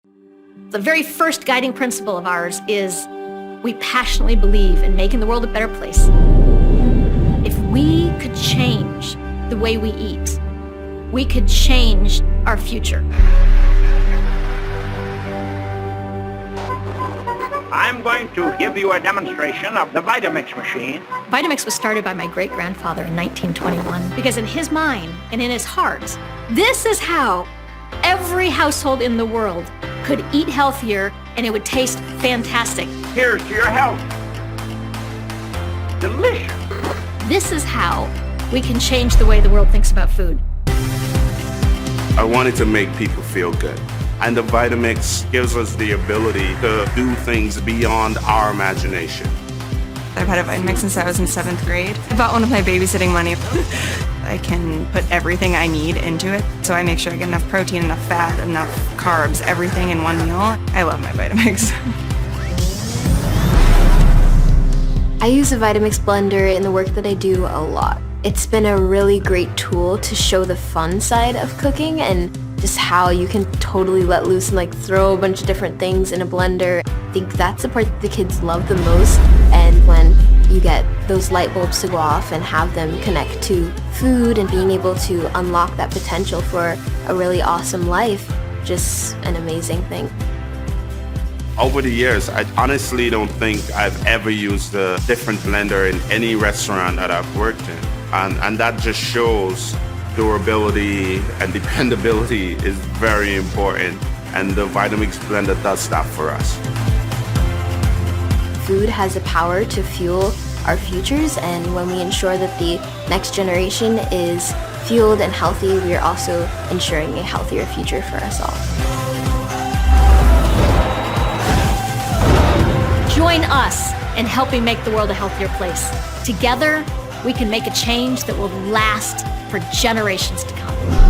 The very first guiding principle of ours is we passionately believe in making the world a better place. If we could change the way we eat, we could change our future. I'm going to give you a demonstration of the Vitamix machine. Vitamix was started by my great-grandfather in 1921 because in his mind and in his heart, this is how every household in the world could eat healthier and it would taste fantastic. Here's to your health. Delicious. This is how we can change the way the world thinks about food. I wanted to make people feel good. And the Vitamix gives us the ability to do things beyond our imagination. I've had a Vitamix since I was in 7th grade. I bought one with my babysitting money. I can put everything I need into it, so I make sure I get enough protein, enough fat, enough carbs, everything in one meal. I love my Vitamix. I use a Vitamix blender in the work that I do a lot. It's been a really great tool to show the fun side of cooking and just how you can totally let loose and like throw a bunch of different things in a blender. I think that's the part that the kids love the most, and when you get those light bulbs to go off and have them connect to food and being able to unlock that potential for a really awesome life, just an amazing thing. Over the years, I honestly don't think I've ever used a different blender in any restaurant that I've worked in. And that just shows durability and dependability is very important, and the Vitamix blender does that for us. Food has the power to fuel our futures, and when we ensure that the next generation is fueled and healthy, we are also ensuring a healthier future for us all. Join us in helping make the world a healthier place. Together, we can make a change that will last for generations to come.